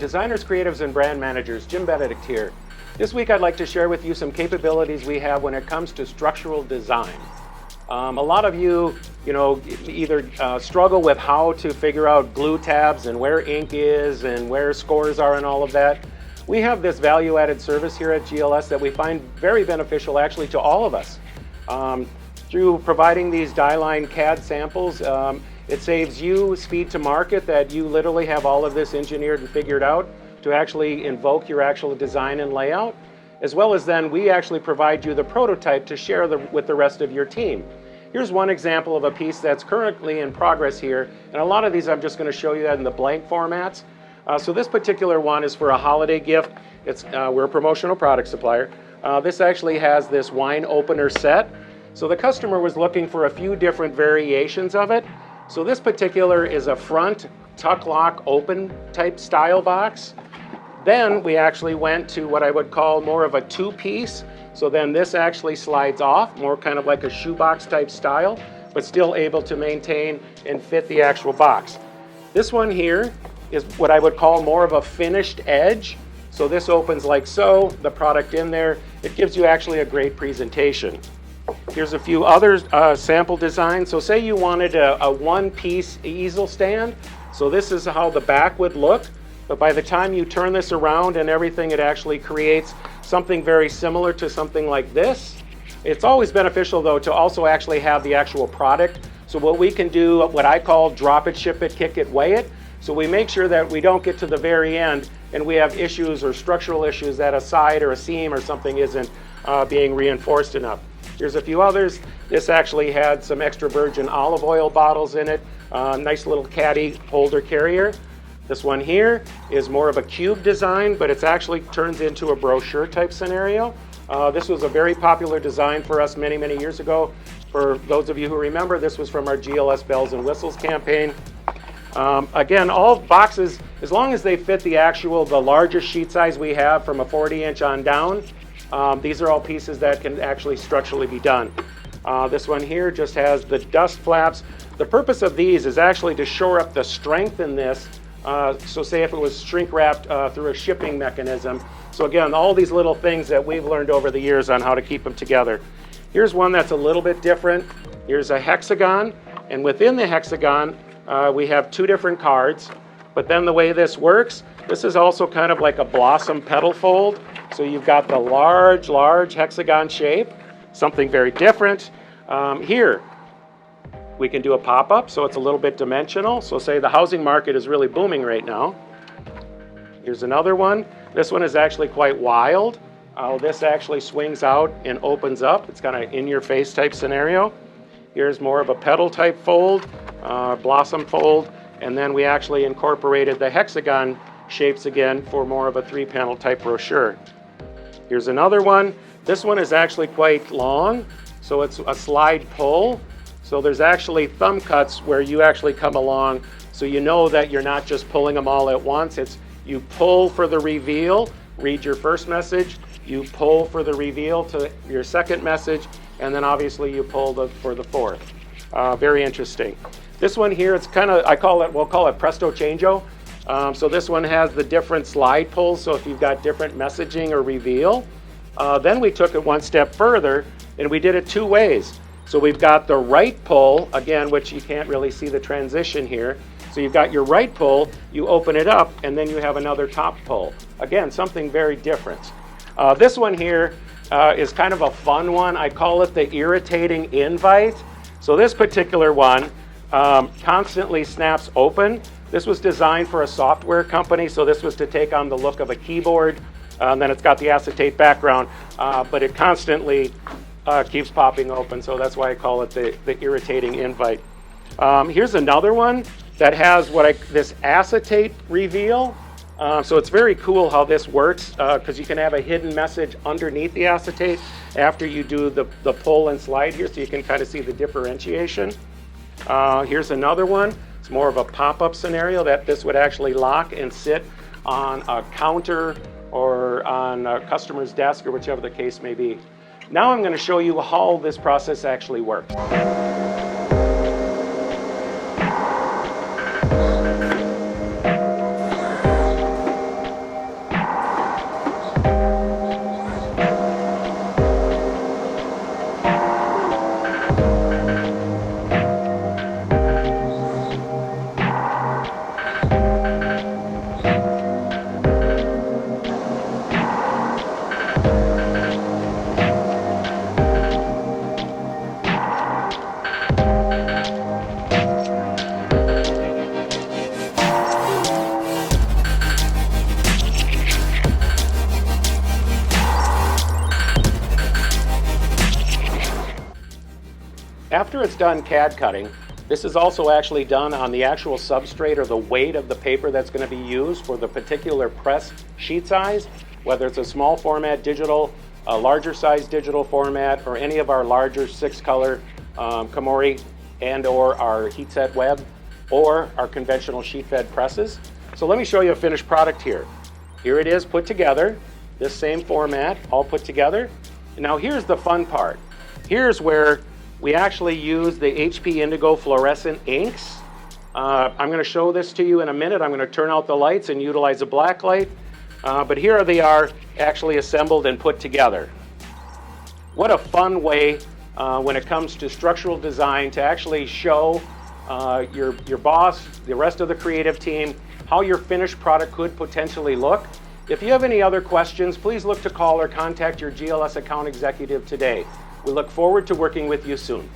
Designers, creatives, and brand managers, Jim Benedict here. This week I'd like to share with you some capabilities we have when it comes to structural design. A lot of you, either struggle with how to figure out glue tabs and where ink is and where scores are and all of that. We have this value-added service here at GLS that we find very beneficial actually to all of us. Through providing these die-line CAD samples, it saves you speed to market, that you literally have all of this engineered and figured out to actually invoke your actual design and layout, as well as then we actually provide you the prototype to share with the rest of your team. Here's one example of a piece that's currently in progress here, and a lot of these I'm just going to show you that in the blank formats. So this particular one is for a holiday gift. We're a promotional product supplier. This actually has this wine opener set. So the customer was looking for a few different variations of it. So this particular is a front tuck lock open type style box. Then we actually went to what I would call more of a two-piece. So then this actually slides off, more kind of like a shoebox type style, but still able to maintain and fit the actual box. This one here is what I would call more of a finished edge. So this opens like so, the product in there. It gives you actually a great presentation. Here's a few other sample designs. So say you wanted a one-piece easel stand. So this is how the back would look. But by the time you turn this around and everything, it actually creates something very similar to something like this. It's always beneficial, though, to also actually have the actual product. So what we can do, what I call drop it, ship it, kick it, weigh it. So we make sure that we don't get to the very end and we have issues or structural issues that a side or a seam or something isn't being reinforced enough. Here's a few others. This actually had some extra virgin olive oil bottles in it. Nice little caddy holder carrier. This one here is more of a cube design, but it's actually turns into a brochure type scenario. This was a very popular design for us many, many years ago. For those of you who remember, this was from our GLS Bells and Whistles campaign. Again, all boxes, as long as they fit the largest sheet size we have from a 40-inch on down, these are all pieces that can actually structurally be done. This one here just has the dust flaps. The purpose of these is actually to shore up the strength in this. So say if it was shrink wrapped through a shipping mechanism. So again, all these little things that we've learned over the years on how to keep them together. Here's one that's a little bit different. Here's a hexagon, and within the hexagon, we have two different cards. But then the way this works, this is also kind of like a blossom petal fold. So you've got the large hexagon shape, something very different. Here, we can do a pop-up, so it's a little bit dimensional. So say the housing market is really booming right now. Here's another one. This one is actually quite wild. This actually swings out and opens up. It's kind of in-your-face type scenario. Here's more of a petal type fold, blossom fold, and then we actually incorporated the hexagon shapes again for more of a three-panel type brochure. Here's another one. This one is actually quite long, so it's a slide pull. So there's actually thumb cuts where you actually come along, so you know that you're not just pulling them all at once. It's you pull for the reveal, read your first message, you pull for the reveal to your second message, and then obviously you pull for the fourth. Very interesting. This one here, it's kind of, we'll call it presto changeo. So this one has the different slide pulls, so if you've got different messaging or reveal. Then we took it one step further, and we did it two ways. So we've got the right pull, again, which you can't really see the transition here. So you've got your right pull, you open it up, and then you have another top pull. Again, something very different. This one here is kind of a fun one. I call it the Irritating Invite. So this particular one constantly snaps open. This was designed for a software company, so this was to take on the look of a keyboard. And then it's got the acetate background, but it constantly keeps popping open, so that's why I call it the Irritating Invite. Here's another one that has this acetate reveal. So it's very cool how this works, because you can have a hidden message underneath the acetate after you do the pull and slide here, so you can kind of see the differentiation. Here's another one. It's more of a pop-up scenario that this would actually lock and sit on a counter or on a customer's desk or whichever the case may be. Now I'm going to show you how this process actually works. After it's done CAD cutting, this is also actually done on the actual substrate or the weight of the paper that's going to be used for the particular press sheet size, whether it's a small format digital, a larger size digital format, or any of our larger 6-color Komori and or our heat set web or our conventional sheet fed presses. So let me show you a finished product here. Here it is put together, this same format all put together. And now here's the fun part. Here's where we actually use the HP Indigo Fluorescent inks. I'm going to show this to you in a minute. I'm going to turn out the lights and utilize a black light. But here they are actually assembled and put together. What a fun way when it comes to structural design to actually show your boss, the rest of the creative team, how your finished product could potentially look. If you have any other questions, please look to call or contact your GLS account executive today. We look forward to working with you soon.